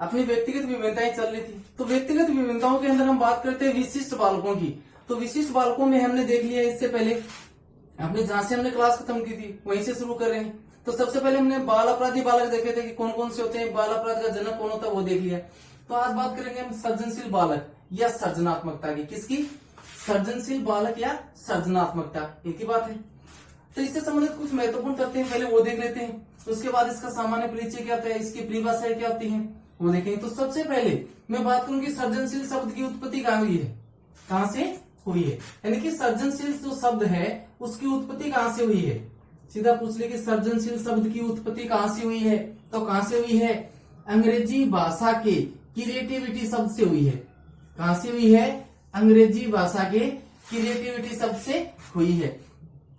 अपनी व्यक्तिगत विभिन्नताएं चल रही थी। तो व्यक्तिगत विभिन्नताओं के अंदर हम बात करते हैं विशिष्ट बालकों की। तो विशिष्ट बालकों में हमने देख लिया इससे पहले अपने जहां से हमने क्लास खत्म की थी वहीं से शुरू कर रहे हैं। तो सबसे पहले हमने बाल अपराधी बालक देखे थे कि कौन कौन से होते हैं, बाल अपराध का जनक कौन होता है वो देख लिया। तो आज बात करेंगे हम सृजनशील बालक या सृजनात्मकता की। किसकी? सृजनशील बालक या सृजनात्मकता, एक ही बात है। तो इससे संबंधित कुछ महत्वपूर्ण तथ्य हैं, पहले वो देख लेते हैं। उसके बाद इसका सामान्य परिचय क्या होता है, इसकी परिभाषाएं क्या होती हैं वो देखेंगे। तो सबसे पहले मैं बात करूंगी सृजनशील शब्द की उत्पत्ति कहाँ हुई है, कहां से हुई है, यानी कि सृजनशील जो शब्द है उसकी उत्पत्ति कहां से हुई है। सीधा पूछ ले कि सृजनशील शब्द की उत्पत्ति कहां से हुई है, तो कहां से हुई है? अंग्रेजी भाषा के क्रिएटिविटी शब्द से हुई है। कहां से हुई है? अंग्रेजी भाषा के क्रिएटिविटी शब्द से हुई है,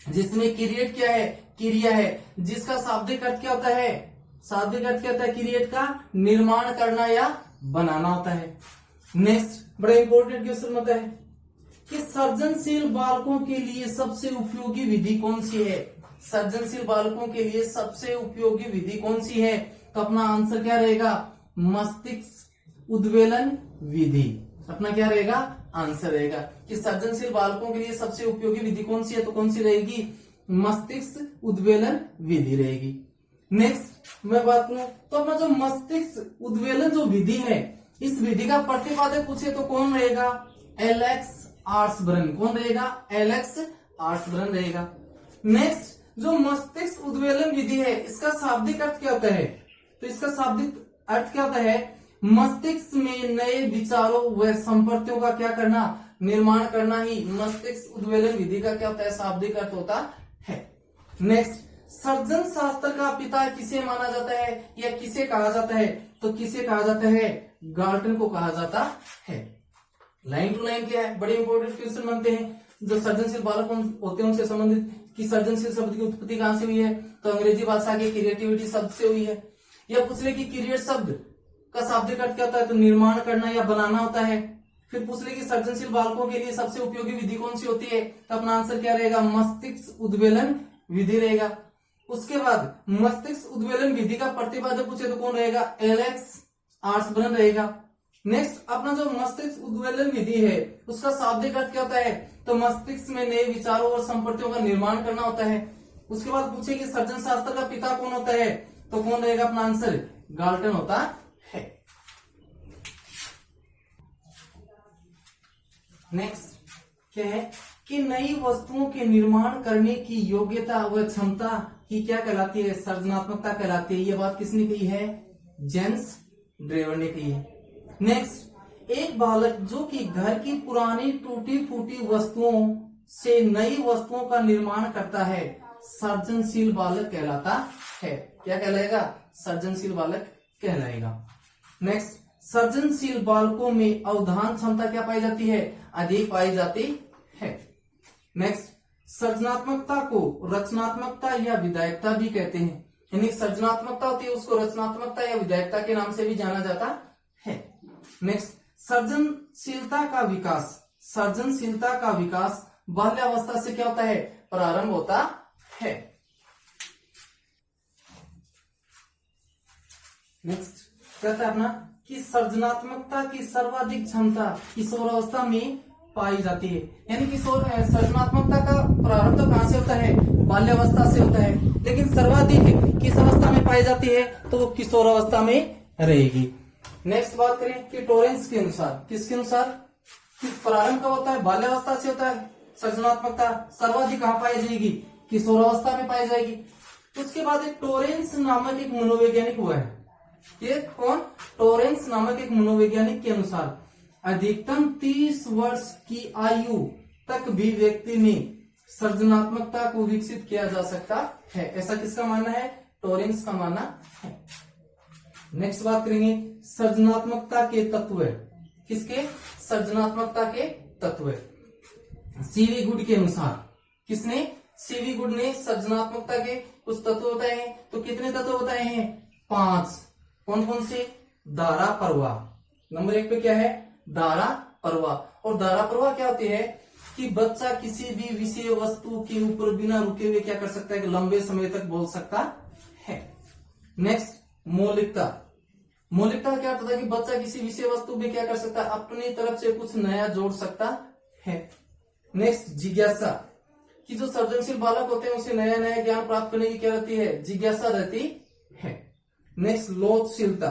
जिसमें क्रिएट क्या है? क्रिया है, जिसका शाब्दिक अर्थ क्या होता है? शाब्दिक अर्थ क्या होता है? क्रिएट का निर्माण करना या बनाना होता है। नेक्स्ट बड़ा इंपॉर्टेंट क्वेश्चन होता है कि सृजनशील बालकों के लिए सबसे उपयोगी विधि कौन सी है। सृजनशील बालकों के लिए सबसे उपयोगी विधि कौन सी है? तो अपना आंसर क्या रहेगा? मस्तिष्क उद्वेलन विधि। अपना क्या रहेगा? आंसर रहेगा कि सृजनशील बालकों के लिए सबसे उपयोगी विधि कौन सी है, तो कौन सी रहेगी? मस्तिष्क उद्वेलन विधि रहेगी। नेक्स्ट मैं बात करूं तो अपना जो मस्तिष्क उद्वेलन जो विधि है, इस विधि का प्रतिपादक पूछे तो कौन रहेगा? एलेक्स आर्सब्रन। कौन रहेगा? एलेक्स आर्सब्रन रहेगा। नेक्स्ट जो मस्तिष्क उद्वेलन विधि है, इसका शाब्दिक अर्थ क्या होता है? तो इसका शाब्दिक अर्थ क्या होता है? मस्तिष्क में नए विचारों व संपर्कों का क्या करना? निर्माण करना ही मस्तिष्क उद्वेलन विधि का क्या होता है? शाब्दिक अर्थ होता है। नेक्स्ट सर्जन शास्त्र का पिता किसे माना जाता है या किसे कहा जाता है? तो किसे कहा जाता है? गाल्टन को कहा जाता है। लाइन टू लाइन क्या है? बड़े इंपॉर्टेंट क्वेश्चन बनते हैं जो सृजनशील बालक होते हैं उनसे संबंधित कि सृजनशील शब्द की उत्पत्ति कहां से हुई है, तो अंग्रेजी भाषा के क्रिएटिविटी शब्द से हुई है। या पूछ ले कि क्रिएट शब्द का शाब्दिक अर्थ क्या होता है, तो निर्माण करना या बनाना होता है। फिर पूछ ले कि सृजनशील बालकों के लिए सबसे उपयोगी विधि कौन सी होती है, तो अपना आंसर क्या रहेगा? मस्तिष्क उद्वेलन विधि रहेगा। उसके बाद मस्तिष्क उद्वेलन विधि का प्रतिपादक पूछे तो कौन रहेगा? एलेक्स आर्सब्रन रहेगा। नेक्स्ट अपना जो मस्तिष्क उद्वेलन विधि है उसका शाब्दिक अर्थ क्या होता है, तो मस्तिष्क में नए विचारों और संपत्तियों का निर्माण करना होता है। उसके बाद पूछे कि सर्जन शास्त्र का पिता कौन होता है, तो कौन रहेगा? अपना आंसर गाल्टन होता है। नेक्स्ट क्या है कि नई वस्तुओं के निर्माण करने की योग्यता व क्षमता की क्या कहलाती है? सृजनात्मकता कहलाती है। यह बात किसने कही है? जेम्स ड्रेवर ने कही है। नेक्स्ट एक बालक जो कि घर की पुरानी टूटी फूटी वस्तुओं से नई वस्तुओं का निर्माण करता है, सृजनशील बालक कहलाता है। क्या कहलाएगा? सृजनशील बालक कहलाएगा। नेक्स्ट सृजनशील बालकों में अवधान क्षमता क्या पाई जाती है? अधिक पाई जाती है। नेक्स्ट सृजनात्मकता को रचनात्मकता या विधायकता भी कहते हैं, यानी सृजनात्मकता होती है उसको रचनात्मकता या विधायकता के नाम से भी जाना जाता है। नेक्स्ट सृजनशीलता का विकास। सृजनशीलता का विकास बाल्यावस्था से क्या होता है? प्रारंभ होता है। नेक्स्ट कहता है अपना कि सृजनात्मकता की सर्वाधिक क्षमता किशोरावस्था में पाई जाती है, यानी किशोर सृजनात्मकता का प्रारंभ तो कहां से होता है? बाल्यावस्था से होता है, लेकिन सर्वाधिक किस अवस्था में पाई जाती है? तो वो किशोरावस्था में रहेगी। नेक्स्ट बात करें कि टोरेंस के अनुसार, किसके अनुसार? किस प्रारंभ का होता है? बाल्यावस्था से होता है। सृजनात्मकता सर्वाधिक कहां पाई जाएगी? किशोरावस्था में पाई जाएगी। उसके बाद एक टोरेंस नामक एक मनोवैज्ञानिक हुआ है। ये कौन? टोरेंस नामक एक मनोवैज्ञानिक के अनुसार अधिकतम 30 वर्ष की आयु तक भी व्यक्ति में सृजनात्मकता को विकसित किया जा सकता है। ऐसा किसका मानना है? टोरेंस का मानना है। नेक्स्ट बात करेंगे सृजनात्मकता के तत्व। किसके? सृजनात्मकता के तत्व सीवी गुड के अनुसार। किसने? सीवी गुड ने सृजनात्मकता के कुछ तत्व बताए हैं। तो कितने तत्व बताए हैं? 5। कौन कौन से? धारा प्रवाह। नंबर 1 पे क्या है? धारा प्रवाह। और धारा प्रवाह क्या होती है कि बच्चा किसी भी विषय वस्तु के ऊपर बिना रुके हुए क्या कर सकता है? कि लंबे समय तक बोल सकता है। नेक्स्ट मौलिकता। मौलिकता का क्या अर्थ होता है कि बच्चा किसी विषय वस्तु में क्या कर सकता है, अपनी तरफ से कुछ नया जोड़ सकता है। नेक्स्ट जिज्ञासा, कि जो सृजनशील बालक होते हैं उसे नया नया ज्ञान प्राप्त करने की क्या रहती है, जिज्ञासा रहती है। नेक्स्ट लोचशीलता,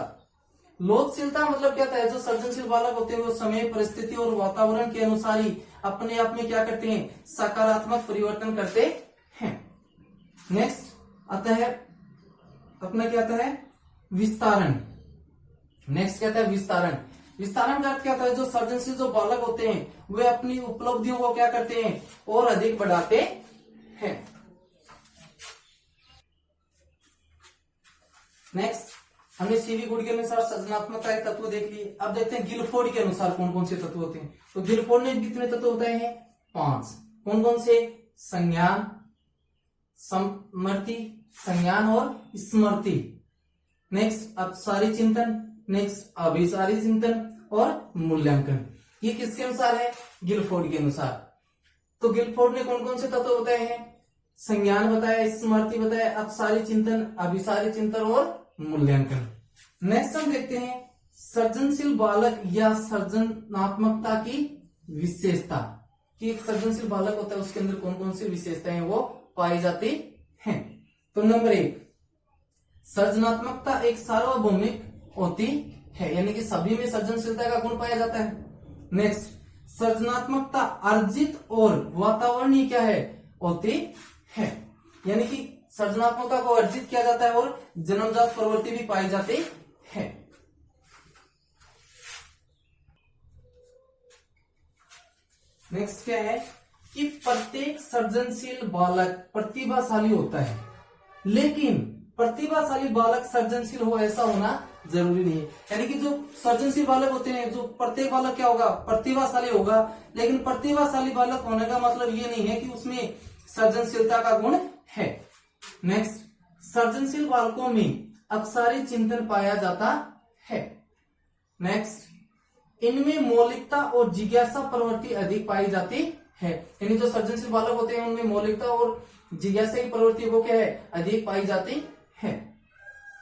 लोचशीलता मतलब क्या है, जो सृजनशील बालक होते हैं वो समय परिस्थिति और वातावरण के अनुसार ही अपने आप में क्या करते हैं, सकारात्मक परिवर्तन करते हैं। नेक्स्ट आता है अपना क्या आता है, विस्तारण। नेक्स्ट क्या आता है, विस्तारण। विस्तारण का अर्थ क्या होता है, जो सृजनशील जो बालक होते हैं वे अपनी उपलब्धियों को क्या करते हैं और अधिक बढ़ाते हैं। नेक्स्ट हमने सीवी गुड के अनुसार सृजनात्मकता के तत्व देख लिए। अब देखते हैं गिलफोर्ड के अनुसार कौन कौन से तत्व होते हैं। तो गिलफोर्ड ने कितने तत्व बताए हैं, 5। कौन कौन से, संज्ञान, समृति, संज्ञान और स्मृति। नेक्स्ट अपसारी चिंतन, नेक्स्ट अभिसारी चिंतन और मूल्यांकन। ये किसके अनुसार है, गिलफोर्ड के अनुसार। तो गिलफोर्ड ने कौन कौन से तत्व बताए हैं, संज्ञान बताया, स्मृति बताया, अपसारी चिंतन, अभिसारी चिंतन और मूल्यांकन। नेक्स्ट हम देखते हैं सृजनशील बालक या सृजनात्मकता की विशेषता, कि एक सृजनशील बालक होता है उसके अंदर कौन कौन सी विशेषताएं वो पाई जाती हैं। तो नंबर 1, सृजनात्मकता एक सार्वभौमिक होती है, यानी कि सभी में सृजनशीलता का गुण पाया जाता है। नेक्स्ट सृजनात्मकता अर्जित और वातावरणीय क्या है, होती है, यानी कि सृजनात्मकता को अर्जित किया जाता है और जन्मजात प्रवृत्ति भी पाई जाती है। नेक्स्ट क्या है कि प्रत्येक सृजनशील बालक प्रतिभाशाली होता है, लेकिन प्रतिभाशाली बालक सृजनशील हो ऐसा होना जरूरी नहीं है। यानी कि जो सृजनशील बालक होते हैं, जो प्रत्येक बालक क्या होगा, प्रतिभाशाली होगा, लेकिन प्रतिभाशाली बालक होने का मतलब ये नहीं है कि उसमें सृजनशीलता का गुण है। नेक्स्ट सृजनशील बालकों में अपसारी चिंतन पाया जाता है। नेक्स्ट इनमें मौलिकता और जिज्ञासा प्रवृत्ति अधिक पाई जाती है, यानी जो सृजनशील बालक होते हैं उनमें मौलिकता और जिज्ञासा की प्रवृत्ति वो क्या है, अधिक पाई जाती है।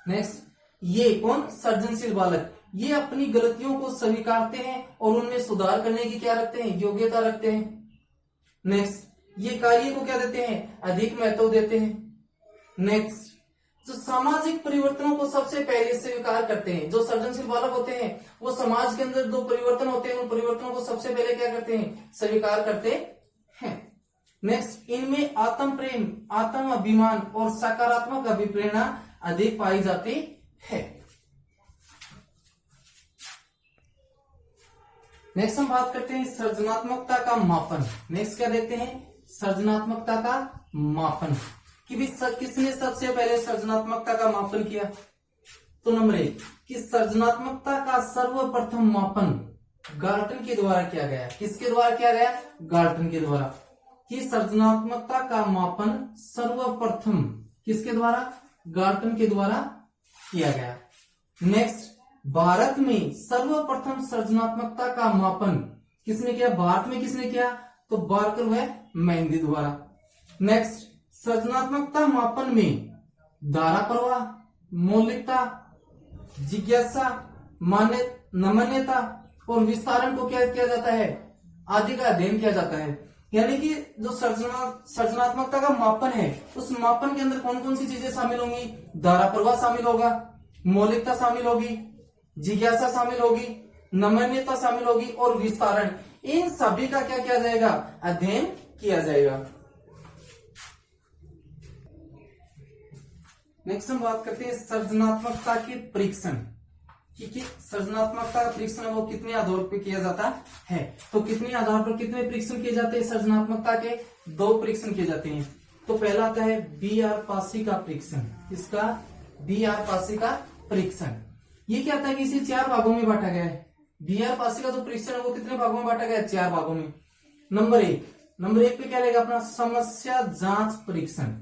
नेक्स्ट ये कौन, सृजनशील बालक, ये अपनी गलतियों को स्वीकारते हैं और उनमें सुधार करने की क्या रखते हैं, योग्यता रखते हैं। नेक्स्ट ये कार्य को क्या देते हैं, अधिक महत्व देते हैं। नेक्स्ट जो सामाजिक परिवर्तनों को सबसे पहले स्वीकार करते हैं, जो सृजनशील बालक होते हैं वो समाज के अंदर जो परिवर्तन होते हैं उन परिवर्तनों को सबसे पहले क्या करते हैं, स्वीकार करते हैं। नेक्स्ट इनमें आत्म प्रेम, आत्म अभिमान और सकारात्मक अभिप्रेरणा अधिक पाई जाती है। नेक्स्ट हम बात करते हैं सृजनात्मकता का मापन। नेक्स्ट क्या देखते हैं, सृजनात्मकता का मापन, कि भी किसने सबसे पहले सृजनात्मकता का मापन किया। तो नंबर 1 कि सृजनात्मकता का सर्वप्रथम मापन गाल्टन के द्वारा किया गया। किसके द्वारा किया गया, गाल्टन के द्वारा। कि सृजनात्मकता का मापन सर्वप्रथम किसके द्वारा, गाल्टन के द्वारा किया गया। नेक्स्ट भारत में सर्वप्रथम सृजनात्मकता का मापन किसने किया, भारत में किसने किया, तो बार्कर व मेहंदी द्वारा। नेक्स्ट सृजनात्मकता मापन में धारा प्रवाह, मौलिकता, जिज्ञासा, नमनीयता और विस्तारण को क्या किया जाता है, आदि का अध्ययन किया जाता है। यानी कि जो सृजनात्मकता का मापन है उस मापन के अंदर कौन कौन सी चीजें शामिल होंगी, धारा प्रवाह शामिल होगा, मौलिकता शामिल होगी, जिज्ञासा शामिल होगी, नमनीयता शामिल होगी और विस्तारण, इन सभी का क्या किया जाएगा, अध्ययन किया जाएगा। नेक्स्ट हम बात करते हैं सृजनात्मकता के परीक्षण, कि सृजनात्मकता का परीक्षण वो कितने आधार पर किया जाता है। तो कितने आधार पर कितने परीक्षण किए जाते हैं सृजनात्मकता के, 2 परीक्षण किए जाते हैं। तो पहला आता है बी.आर. पासी का परीक्षण। इसका बी.आर. पासी का परीक्षण, ये क्या आता है कि इसे 4 भागों में बांटा गया है। बी.आर. पासी का जो परीक्षण है वो कितने भागों में बांटा गया है, 4 भागों में। नंबर 1 पे क्या रहेगा अपना, समस्या जांच परीक्षण।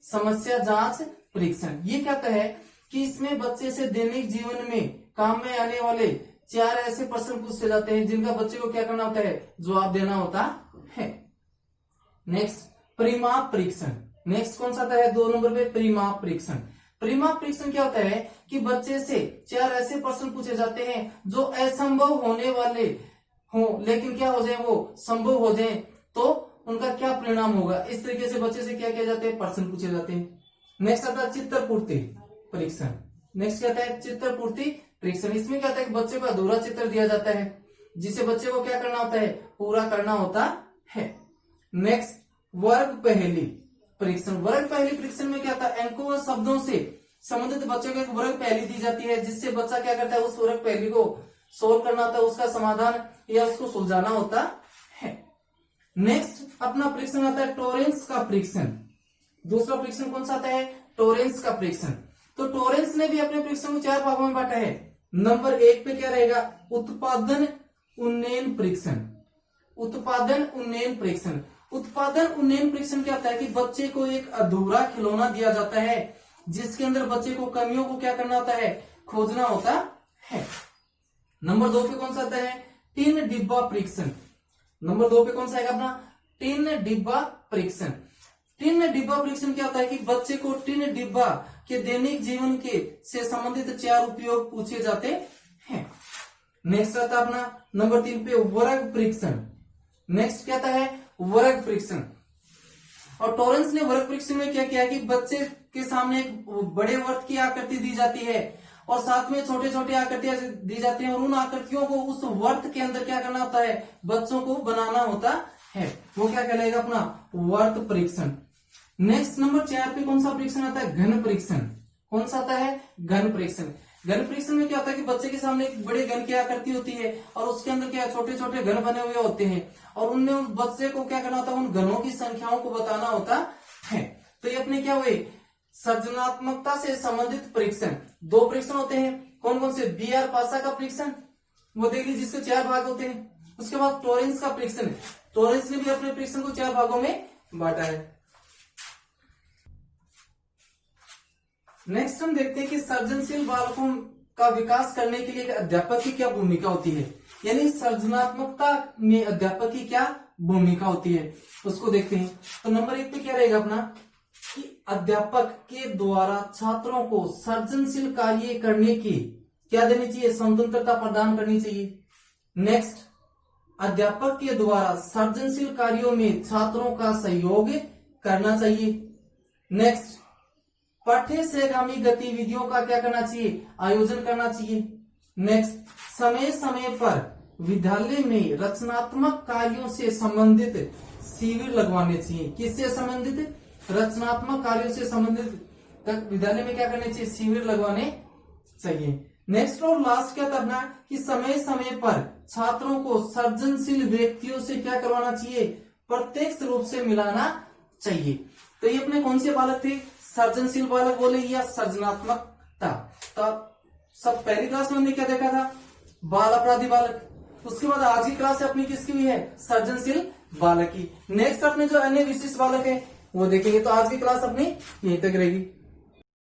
समस्या जांच परीक्षण ये कहता है कि इसमें बच्चे से दैनिक जीवन में काम में आने वाले 4 ऐसे प्रश्न पूछे जाते हैं जिनका बच्चे को क्या करना होता है, जवाब देना होता है। नेक्स्ट परिमाप परीक्षण। नेक्स्ट कौन सा आता है, 2 नंबर पे परिमाप परीक्षण। प्रीमा परीक्षण क्या होता है कि बच्चे से 4 ऐसे प्रश्न पूछे जाते हैं जो असंभव होने वाले हो, लेकिन क्या हो जाए वो संभव हो जाए, तो उनका क्या परिणाम होगा। इस तरीके से बच्चे से क्या किया जाते हैं, प्रश्न पूछे जाते हैं। नेक्स्ट आता है चित्र पूर्ति परीक्षण। नेक्स्ट क्या आता है, चित्र पूर्ति परीक्षण। इसमें क्या होता है कि बच्चे को अधूरा चित्र दिया जाता है जिसे बच्चे को क्या करना होता है, पूरा करना होता है। नेक्स्ट वर्ग पहेली परीक्षण। वर्ग पहेली परीक्षण में क्या था, अंकों व शब्दों से संबंधित बच्चों को एक वर्ग पहेली दी जाती है जिससे बच्चा क्या करता है, उस वर्ग पहेली को सोल्व करना होता है, उसका समाधान या उसको सुलझाना होता है। नेक्स्ट अपना परीक्षण आता है टोरेंस का परीक्षण। दूसरा परीक्षण कौन सा आता है, टोरेंस का परीक्षण। तो टोरेंस ने भी अपने परीक्षण को 4 भागों में बांटा है। नंबर 1 पे क्या रहेगा, उत्पादन उन्नयन परीक्षण। उत्पादन उन्नयन परीक्षण। उत्पादन उन्नयन परीक्षण क्या होता है कि बच्चे को एक अधूरा खिलौना दिया जाता है जिसके अंदर बच्चे को कमियों को क्या करना होता है, खोजना होता है। नंबर 2 पे कौन सा आता है, टिन डिब्बा परीक्षण। नंबर 2 पे कौन सा आएगा अपना, टिन डिब्बा परीक्षण। टिन डिब्बा परीक्षण क्या होता है कि बच्चे को टिन डिब्बा के दैनिक जीवन के से संबंधित 4 उपयोग पूछे जाते हैं। नेक्स्ट आता है अपना नंबर 3 पे वर्ग परीक्षण। नेक्स्ट क्या आता है, वर्ग परीक्षण। और टोरेंस ने वर्ग परीक्षण में क्या किया कि बच्चे के सामने एक बड़े वर्ग की आकृति दी जाती है और साथ में छोटे छोटे आकृतियां दी जाती हैं और उन आकृतियों को उस वर्ग के अंदर क्या करना होता है, बच्चों को बनाना होता है। वो क्या कहलाएगा अपना वर्ग परीक्षण। नेक्स्ट नंबर 4 पे कौन सा परीक्षण आता है, घन परीक्षण। कौन सा आता है, घन परीक्षण। घन परीक्षण में क्या होता है कि बच्चे के सामने एक बड़े घन की आकृति होती है और उसके अंदर क्या छोटे छोटे घन बने हुए होते हैं और उनमें उस बच्चे को क्या करना होता है, उन घनों की संख्याओं को बताना होता है। तो ये अपने क्या हुए, सृजनात्मकता से संबंधित परीक्षण। 2 परीक्षण होते हैं, कौन कौन से, बी.आर. पासा का परीक्षण, वो देख लीजिए जिसके 4 भाग होते हैं। उसके बाद टोरेंस का परीक्षण। टोरेंस ने भी अपने परीक्षण को 4 भागों में बांटा है। नेक्स्ट हम देखते हैं कि सृजनशील बालकों का विकास करने के लिए अध्यापक की क्या भूमिका होती है, यानी सृजनात्मकता में अध्यापक की क्या भूमिका होती है, उसको देखते हैं। तो नंबर 1 पे क्या रहेगा अपना कि अध्यापक के द्वारा छात्रों को सृजनशील कार्य करने की क्या देनी चाहिए, स्वतंत्रता प्रदान करनी चाहिए। नेक्स्ट अध्यापक के द्वारा सृजनशील कार्यों में छात्रों का सहयोग करना चाहिए। नेक्स्ट पाठ्य सहगामी गतिविधियों का क्या करना चाहिए, आयोजन करना चाहिए। नेक्स्ट समय समय पर विद्यालय में रचनात्मक कार्यों से संबंधित शिविर लगवाने चाहिए। किससे संबंधित, रचनात्मक कार्यों से संबंधित विद्यालय में क्या करने चाहिए, शिविर लगवाने चाहिए। नेक्स्ट और लास्ट क्या करना कि समय समय पर छात्रों को सृजनशील व्यक्तियों से क्या करवाना चाहिए, प्रत्यक्ष रूप से मिलाना चाहिए। तो ये अपने कौन से बालक थे, सृजनशील बालक बोले या सृजनात्मकता। तो सब पहली क्लास में हमने क्या देखा था, बाल अपराधी बालक। उसके बाद आज की क्लास अपनी किसकी हुई है, सृजनशील बालक की। नेक्स्ट अपने जो अन्य विशिष्ट बालक है वो देखेंगे। तो आज की क्लास अपनी यहीं तक रहेगी।